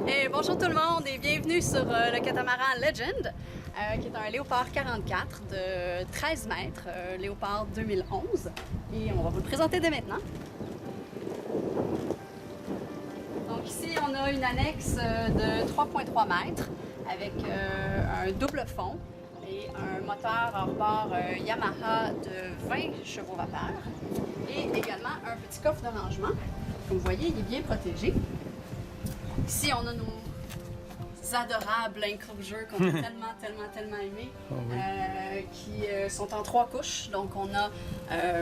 Et bonjour tout le monde et bienvenue sur le catamaran Legend, qui est un Léopard 44 de 13 mètres, Léopard 2011. Et on va vous le présenter dès maintenant. Donc ici, on a une annexe de 3,3 mètres avec un double fond et un moteur hors-bord Yamaha de 20 chevaux vapeur et également un petit coffre de rangement. Comme vous voyez, il est bien protégé. Ici, on a nos adorables enclosures qu'on a tellement aimés, oh oui. Qui sont en 3 couches. Donc, on a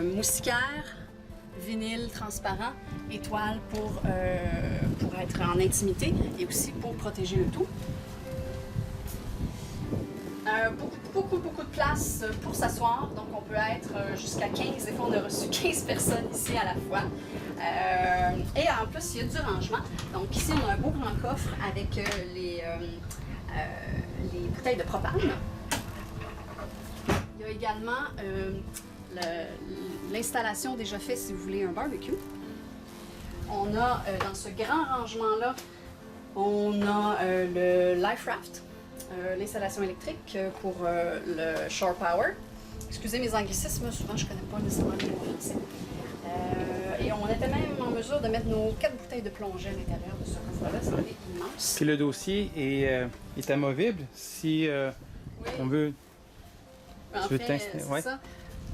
moustiquaire, vinyle transparent, étoile pour être en intimité et aussi pour protéger le tout. Beaucoup de place pour s'asseoir, donc on peut être jusqu'à 15, des fois on a reçu 15 personnes ici à la fois. Et en plus il y a du rangement, donc ici on a un beau grand coffre avec les bouteilles de propane. Il y a également l'installation déjà faite si vous voulez un barbecue. On a dans ce grand rangement là, on a le Life Raft. L'installation électrique pour le Shore Power. Excusez mes anglicismes, souvent je ne connais pas nécessairement le mot français. Et on était même en mesure de mettre nos 4 bouteilles de plongée à l'intérieur de ce coffre-là, c'est immense. Puis le dossier est amovible si oui. On veut. En fait, c'est ça.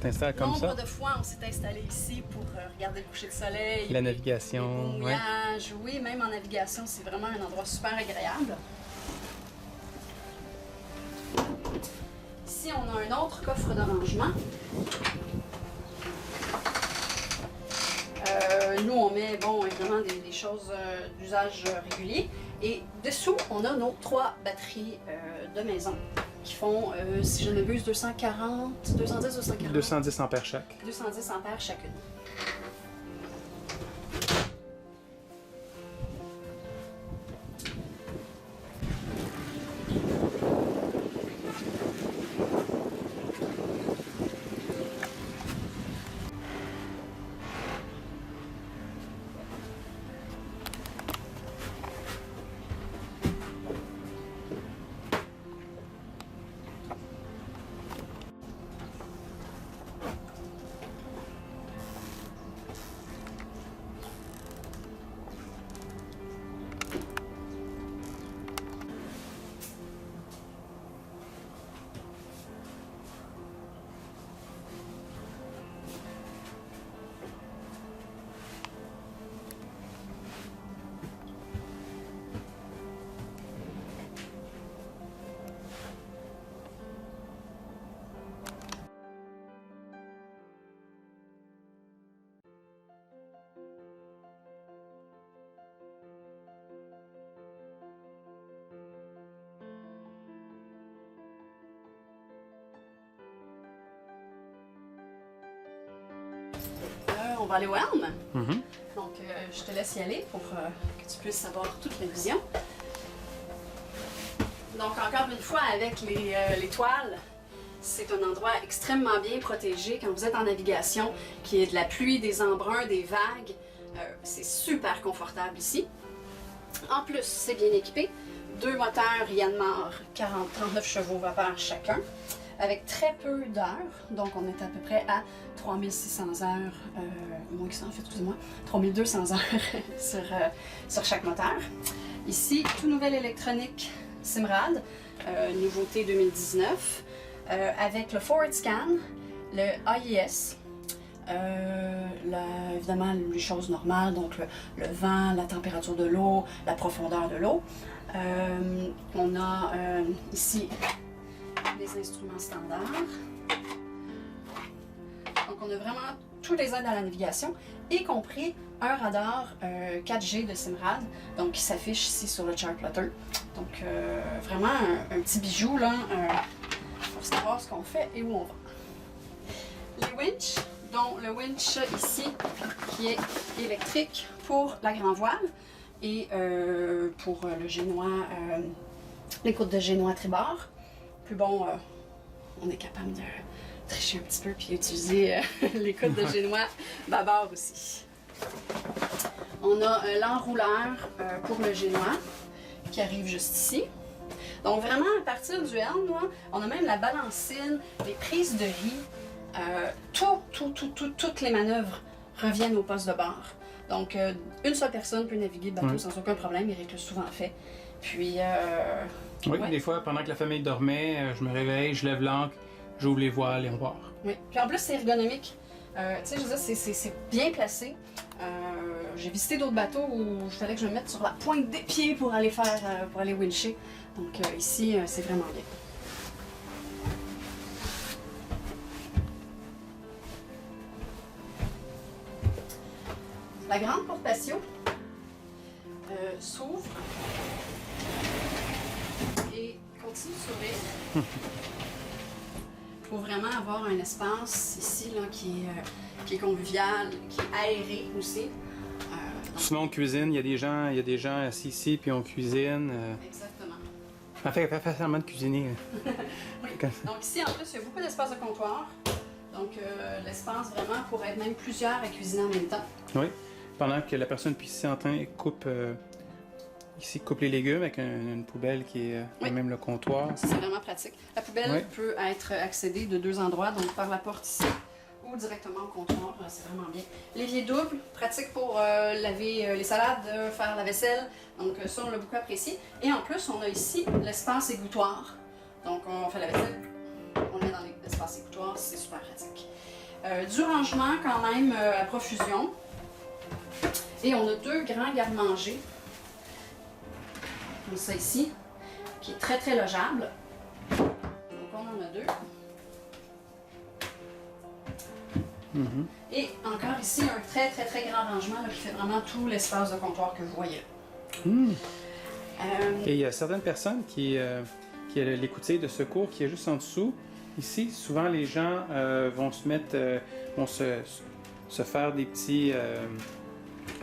T'installes comme ça. Nombre de fois, on s'est installé ici pour regarder le coucher de soleil. La navigation. Les mouillages. Ouais. Oui, même en navigation, c'est vraiment un endroit super agréable. Ici, on a un autre coffre de rangement. Nous, on met, bon, évidemment, des choses d'usage régulier. Et dessous, on a nos 3 batteries de maison qui font, si je ne m'abuse, 210 ampères chaque. 210 ampères chacune. On va aller au helm. Donc, je te laisse y aller pour que tu puisses avoir toute la vision. Donc, encore une fois, avec les toiles, c'est un endroit extrêmement bien protégé quand vous êtes en navigation, qu'il y ait de la pluie, des embruns, des vagues. C'est super confortable ici. En plus, c'est bien équipé. 2 moteurs Yanmar 39 chevaux vapeur chacun, avec très peu d'heures, donc on est à peu près à 3600 heures, moins que ça en fait, excusez-moi, 3200 heures sur chaque moteur. Ici, tout nouvelle électronique Simrad, nouveauté 2019, avec le Forward Scan, le AIS, évidemment les choses normales, donc le vent, la température de l'eau, la profondeur de l'eau. On a ici les instruments standards. Donc on a vraiment tous les aides à la navigation, y compris un radar 4G de Simrad, donc qui s'affiche ici sur le chart plotter. Donc vraiment un petit bijou là, pour savoir ce qu'on fait et où on va. Les winches, dont le winch ici qui est électrique pour la grand voile et pour le génois, les côtes de génois tribord. Puis bon, on est capable de tricher un petit peu puis utiliser les côtes de génois bâbord aussi. On a l'enrouleur pour le génois qui arrive juste ici. Donc vraiment, à partir du L, là, on a même la balancine, les prises de riz, toutes les manœuvres reviennent au poste de bord. Donc, une seule personne peut naviguer le bateau sans aucun problème. Eric l'a souvent fait. Puis, oui, des fois, pendant que la famille dormait, je me réveille, je lève l'ancre, j'ouvre les voiles et on part. Oui, puis en plus, c'est ergonomique. Tu sais, je veux dire, c'est bien placé. J'ai visité d'autres bateaux où il fallait que je me mette sur la pointe des pieds pour aller pour aller wincher. Donc ici, c'est vraiment bien. La grande porte patio s'ouvre et continue de s'ouvrir. Il faut vraiment avoir un espace ici là, qui est convivial, qui est aéré aussi. Souvent on cuisine, il y a des gens assis ici puis on cuisine. Exactement. Ça fait pas facilement de cuisiner. Oui. Donc ici en plus il y a beaucoup d'espace de comptoir. Donc l'espace vraiment pour être même plusieurs à cuisiner en même temps. Oui. Pendant que la personne puis ici en train coupe les légumes avec une poubelle qui est même le comptoir. C'est vraiment pratique. La poubelle peut être accédée de deux endroits, donc par la porte ici ou directement au comptoir, c'est vraiment bien. L'évier double, pratique pour laver les salades, faire la vaisselle, donc ça on l'a beaucoup apprécié. Et en plus on a ici l'espace égouttoir, donc on fait la vaisselle, on est dans l'espace égouttoir, c'est super pratique. Du rangement quand même à profusion. Et on a deux grands garde-manger, comme ça ici, qui est très très logeable. Donc on en a deux. Et encore ici, un très très très grand rangement là, qui fait vraiment tout l'espace de comptoir que vous voyez là. Et il y a certaines personnes qui a l'écoutille de secours qui est juste en dessous. Ici, souvent les gens vont se mettre, vont se faire des petits...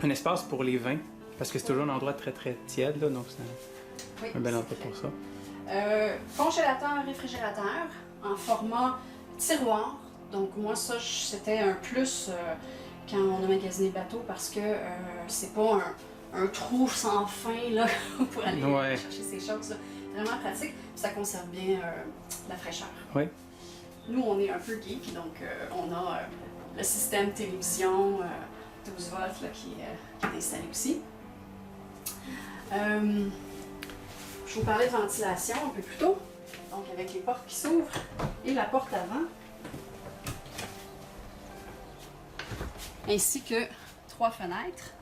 un espace pour les vins, parce que c'est toujours un endroit très très tiède, là, donc c'est un bel endroit pour ça. Congélateur, réfrigérateur, en format tiroir. Donc moi ça c'était un plus quand on a magasiné le bateau parce que c'est pas un trou sans fin là, pour aller chercher ces choses. Là. Vraiment pratique, puis ça conserve bien la fraîcheur. Oui. Nous on est un peu geek, donc on a le système télévision 12 volts là, qui est installé aussi. Je vous parlais de ventilation un peu plus tôt, donc avec les portes qui s'ouvrent et la porte avant, ainsi que 3 fenêtres.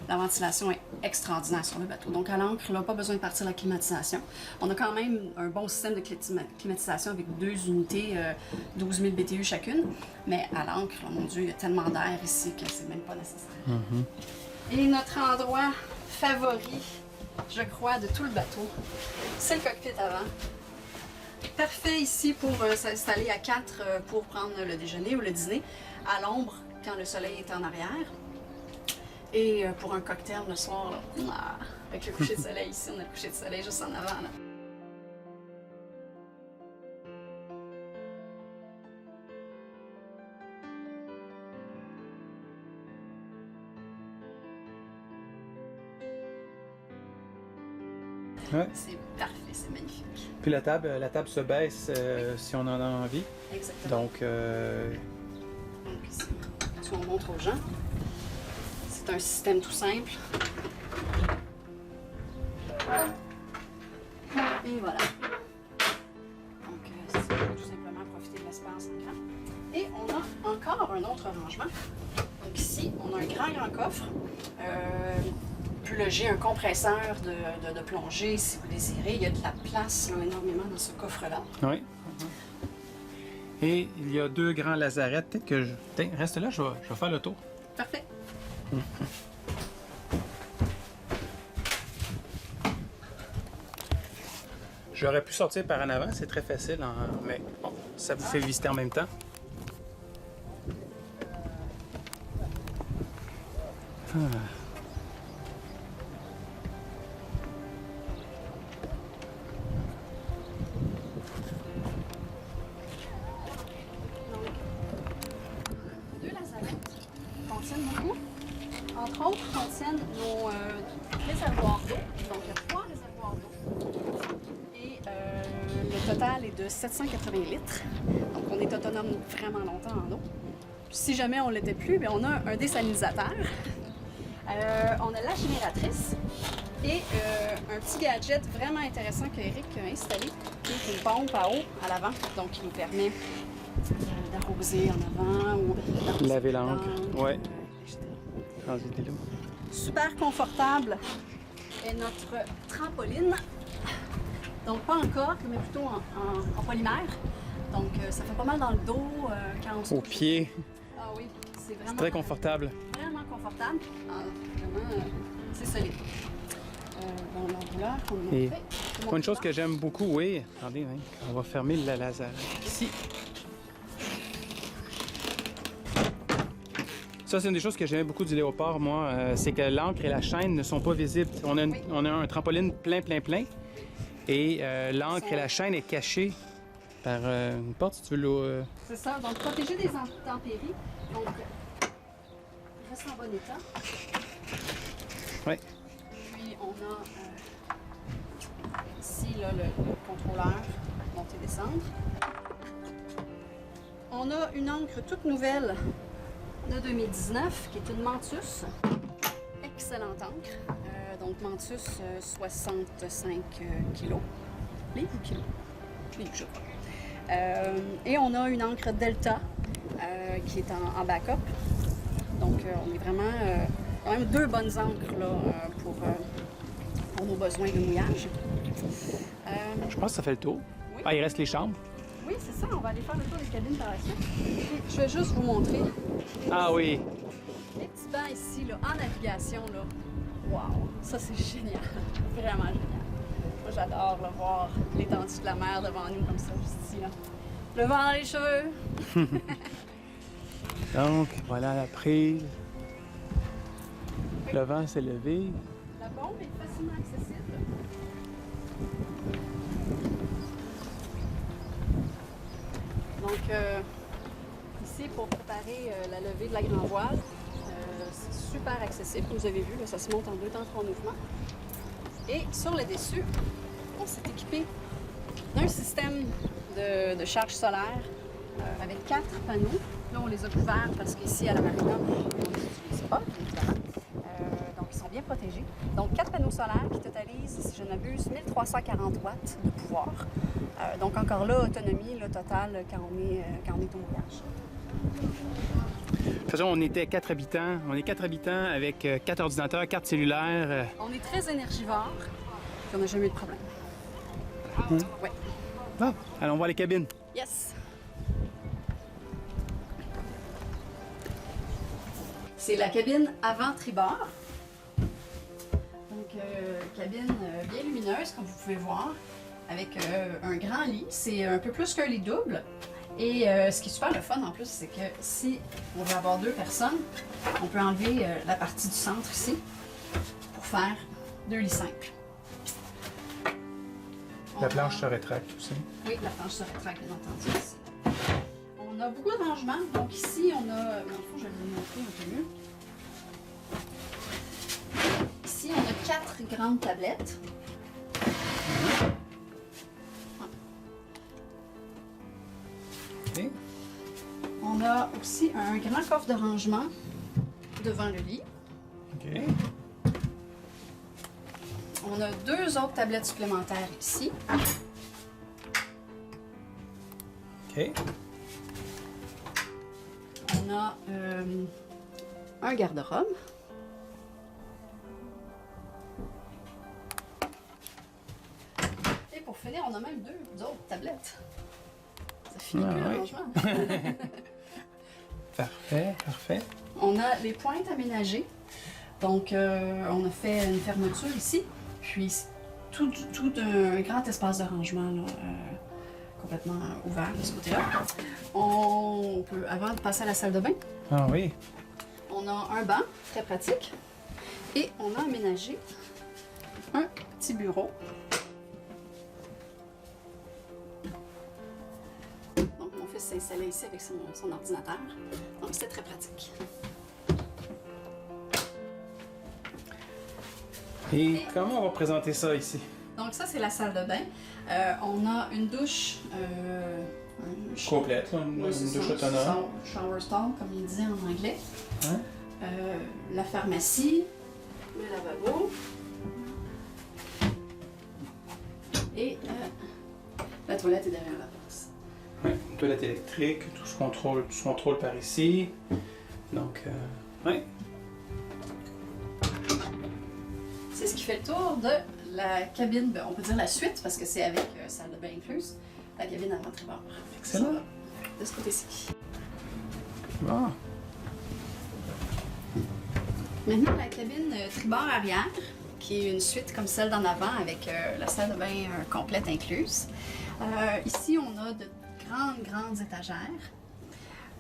La ventilation est extraordinaire sur le bateau. Donc à l'ancre, on n'a pas besoin de partir la climatisation. On a quand même un bon système de climatisation avec 2 unités, 12 000 BTU chacune. Mais à l'ancre, mon Dieu, il y a tellement d'air ici que c'est même pas nécessaire. Et notre endroit favori, je crois, de tout le bateau, c'est le cockpit avant. Parfait ici pour s'installer à 4 pour prendre le déjeuner ou le dîner, à l'ombre quand le soleil est en arrière. Et pour un cocktail le soir, là, avec le coucher de soleil ici, on a le coucher de soleil juste en avant. Là. Ouais. C'est parfait, c'est magnifique. Puis la table se baisse si on en a envie. Exactement. Donc ici, on montre aux gens. C'est un système tout simple. Et voilà. Donc, c'est tout simplement profiter de l'espace en grand. Et on a encore un autre rangement. Donc ici, on a un grand coffre. On peut loger un compresseur de plongée si vous désirez. Il y a de la place là, énormément dans ce coffre-là. Oui. Et il y a 2 grands lazarettes. Peut-être que reste là, je vais faire le tour. Parfait. J'aurais pu sortir par en avant, c'est très facile, mais bon, ça vous fait visiter en même temps. Entre autres, contiennent nos réservoirs d'eau. Donc, il y a 3 réservoirs de 780 litres. Donc, on est autonome vraiment longtemps en eau. Si jamais on ne l'était plus, bien, on a un désalinisateur. On a la génératrice et un petit gadget vraiment intéressant que Eric a installé, qui est une pompe à eau à l'avant, donc qui nous permet d'arroser en avant ou d'arroser Laver les l'encre, plantes, ouais. etc. Transiter l'eau. Super confortable est notre trampoline. Donc pas en corde, mais plutôt en polymère. Donc ça fait pas mal dans le dos quand on se Au pied, Ah oui, c'est vraiment très confortable. Vraiment confortable. Ah, vraiment, c'est solide. Bon, l'enrouleur qu'on a Et montré. une chose que j'aime beaucoup, oui. Attendez, hein, on va fermer la laser ici. Ça, c'est une des choses que j'aimais beaucoup du léopard, moi, c'est que l'ancre et la chaîne ne sont pas visibles. On a, on a un trampoline plein. Et l'ancre et la chaîne est cachée par une porte, si tu veux l'eau. C'est ça, donc protéger des intempéries. Donc, reste en bon état. Oui. Puis, on a ici là, le contrôleur, monter-descendre. On a une encre toute nouvelle de 2019 qui est une Mantus. Excellente encre. Donc Mantus 65 kg. Livres ou kilos? Livres, je crois. Et on a une encre Delta qui est en backup. Donc on est vraiment quand même deux bonnes encres là, pour nos besoins de mouillage. Je pense que ça fait le tour. Oui. Ah, il reste les chambres. Oui, c'est ça. On va aller faire le tour des cabines par la suite. Et je vais juste vous montrer Ah oui. les petits bancs ici là, en navigation. Là. Wow! Ça, c'est génial. Vraiment génial. Moi, j'adore là, voir l'étendue de la mer devant nous comme ça, juste ici. Là. Le vent dans les cheveux. Donc, voilà la prise. Le vent s'est levé. La bombe est facilement accessible. Donc, ici, pour préparer la levée de la grand voile, c'est super accessible. Vous avez vu, là, ça se monte en 2 temps 3 mouvements. Et sur le dessus, on s'est équipé d'un système de charge solaire avec 4 panneaux. Là, on les a couverts parce qu'ici, à la marina, on ne les utilise pas, évidemment. Donc, ils sont bien protégés. Donc, 4 panneaux solaires qui totalisent, si je ne m'abuse, 1340 watts de pouvoir. Donc, encore là, autonomie là, totale quand on est au mouillage. De toute façon, on était 4 habitants. On est 4 habitants avec 4 ordinateurs, 4 cellulaires. On est très énergivore, puis on n'a jamais eu de problème. Ouais. Ah, allons voir les cabines. Yes! C'est la cabine avant tribord. Donc, cabine bien lumineuse, comme vous pouvez voir, avec un grand lit. C'est un peu plus qu'un lit double. Et ce qui est super le fun en plus, c'est que si on veut avoir 2 personnes, on peut enlever la partie du centre ici pour faire 2 lits simples. La planche se rétracte aussi. Oui, la planche se rétracte, bien entendu, ici. On a beaucoup de rangements. Donc ici, on a... Dans le fond, je vais vous montrer un peu mieux. Ici, on a 4 grandes tablettes. OK. On a aussi un grand coffre de rangement devant le lit. OK. On a 2 autres tablettes supplémentaires ici. OK. On a un garde-robe. Et pour finir, on a même 2 autres tablettes. Ça finit plus le rangement. Parfait, parfait. On a les pointes aménagées. Donc, on a fait une fermeture ici. Puis, tout un grand espace de rangement là, complètement ouvert de ce côté-là. On peut, avant de passer à la salle de bain, Ah oui. on a un banc très pratique. Et on a aménagé un petit bureau. Donc, mon fils s'est installé ici avec son ordinateur. Donc, c'est très pratique. Et comment on va présenter ça ici? Donc ça, c'est la salle de bain. On a une douche... Complète, là, une douche autonome. Shower stall, comme il dit en anglais. Hein? La pharmacie, le lavabo. Et la toilette est derrière la porte. Oui, toilette électrique, tout se contrôle par ici. Donc, oui. C'est ce qui fait le tour de la cabine, on peut dire la suite, parce que c'est avec salle de bain incluse, la cabine avant tribord. Excellent. De ce côté-ci. Bon. Maintenant, la cabine tribord arrière, qui est une suite comme celle d'en avant avec la salle de bain complète incluse. Ici, on a de grandes étagères.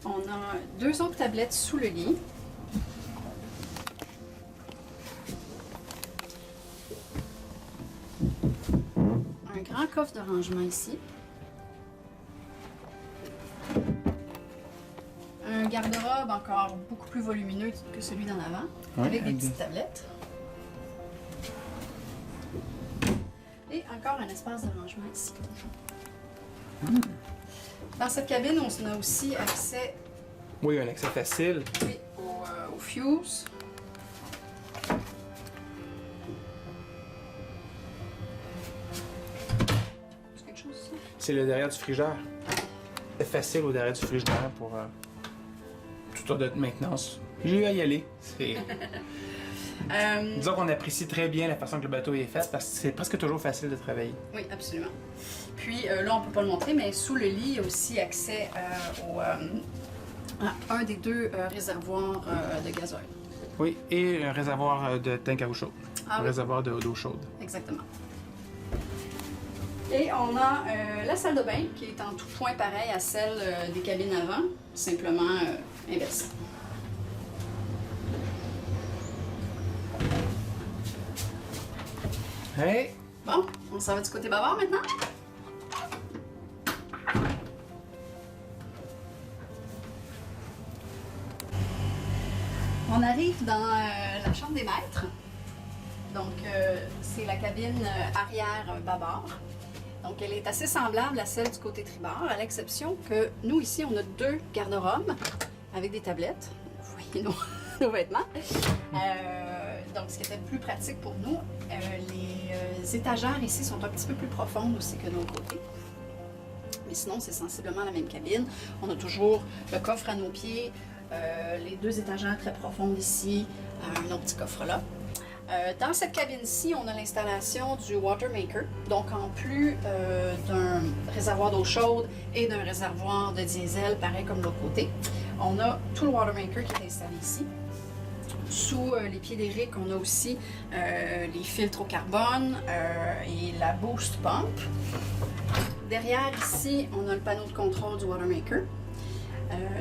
On a 2 autres tablettes sous le lit. Un grand coffre de rangement ici. Un garde-robe encore beaucoup plus volumineux que celui d'en avant, avec des petites tablettes. Et encore un espace de rangement ici. Dans cette cabine, on a aussi accès, Oui, un accès facile. oui, au fuse. C'est quelque chose, ça? C'est le derrière du frigidaire. C'est facile au derrière du frigidaire pour tout sorte de maintenance. J'ai eu à y aller. Disons qu'on apprécie très bien la façon que le bateau est fait parce que c'est presque toujours facile de travailler. Oui, absolument. Puis là, on peut pas le montrer, mais sous le lit, il y a aussi accès à un des 2 réservoirs de gazoil. Oui, et un réservoir de tank à eau chaude. Ah, un oui. réservoir d'eau chaude. Exactement. Et on a la salle de bain qui est en tout point pareil à celle des cabines avant, simplement inversée. Hey! Bon, on s'en va du côté bavard maintenant. On arrive dans la chambre des maîtres. Donc, c'est la cabine arrière bâbord. Donc, elle est assez semblable à celle du côté tribord, à l'exception que nous, ici, on a 2 garde-robes avec des tablettes. Vous voyez nos vêtements. Donc, ce qui était plus pratique pour nous. Les étagères ici sont un petit peu plus profondes aussi que de l'autre côté. Mais sinon, c'est sensiblement la même cabine. On a toujours le coffre à nos pieds, les 2 étagères très profondes ici, un autre petit coffre là. Dans cette cabine-ci, on a l'installation du water maker. Donc, en plus d'un réservoir d'eau chaude et d'un réservoir de diesel, pareil comme de l'autre côté, on a tout le water maker qui est installé ici. Sous les pieds des rigs, on a aussi les filtres au carbone et la boost pump. Derrière ici, on a le panneau de contrôle du water maker.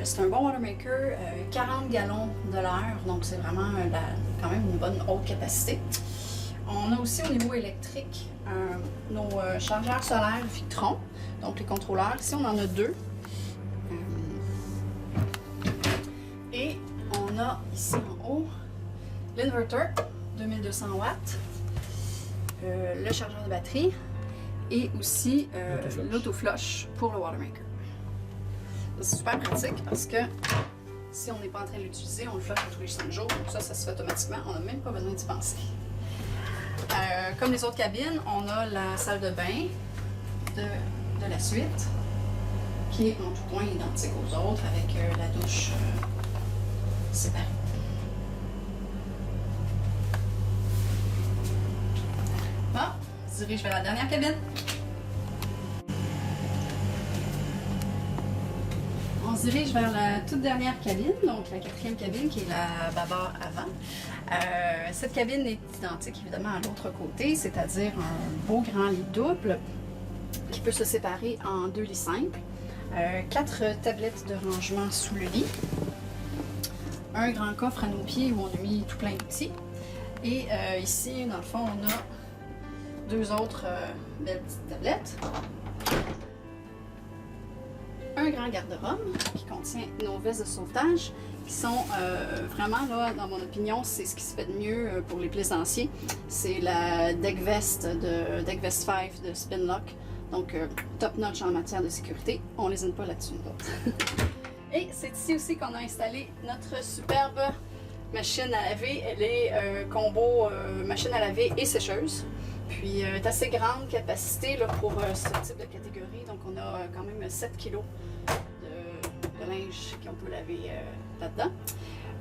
C'est un bon water maker, 40 gallons de l'heure, donc c'est vraiment quand même une bonne haute capacité. On a aussi au niveau électrique nos chargeurs solaires Victron, donc les contrôleurs. Ici, on en a 2. Et on a ici en haut l'inverter, 2200 watts, le chargeur de batterie et aussi l'autoflush pour le water maker. C'est super pratique parce que si on n'est pas en train de l'utiliser, on le flush tous les 5 jours. Donc ça se fait automatiquement. On n'a même pas besoin d'y penser. Comme les autres cabines, on a la salle de bain de la suite qui est en tout point identique aux autres avec la douche séparée. Bon, on se dirige vers la dernière cabine. On se dirige vers la toute dernière cabine, donc la 4e cabine qui est la bâbord avant. Cette cabine est identique évidemment à l'autre côté, c'est-à-dire un beau grand lit double qui peut se séparer en 2 lits simples, 4 tablettes de rangement sous le lit, un grand coffre à nos pieds où on a mis tout plein d'outils, et ici dans le fond on a 2 autres belles petites tablettes. Un grand garde-robe qui contient nos vestes de sauvetage, qui sont vraiment, là, dans mon opinion, c'est ce qui se fait de mieux pour les plaisanciers. C'est la Deck Vest 5 de Spinlock. Donc, top notch en matière de sécurité. On les aime pas là-dessus, nous autres. Et c'est ici aussi qu'on a installé notre superbe machine à laver. Elle est combo machine à laver et sécheuse. Puis, elle est assez grande capacité là, pour ce type de catégorie. Donc, on a quand même 7 kg de linge qu'on peut laver là-dedans.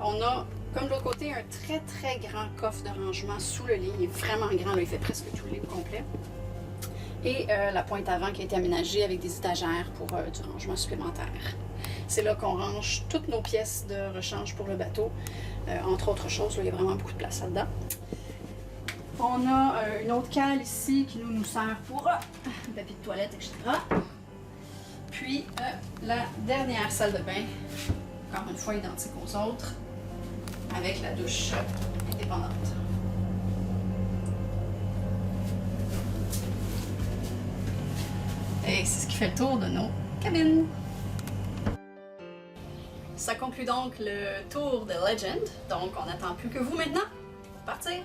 On a, comme de l'autre côté, un très très grand coffre de rangement sous le lit. Il est vraiment grand, là, il fait presque tout le lit au complet. Et la pointe avant qui a été aménagée avec des étagères pour du rangement supplémentaire. C'est là qu'on range toutes nos pièces de rechange pour le bateau. Entre autres choses, là, il y a vraiment beaucoup de place là-dedans. On a une autre cale ici qui nous sert pour papier de toilette, etc. Puis la dernière salle de bain, encore une fois identique aux autres, avec la douche indépendante. Et c'est ce qui fait le tour de nos cabines. Ça conclut donc le tour de Legend. Donc on n'attend plus que vous maintenant pour partir.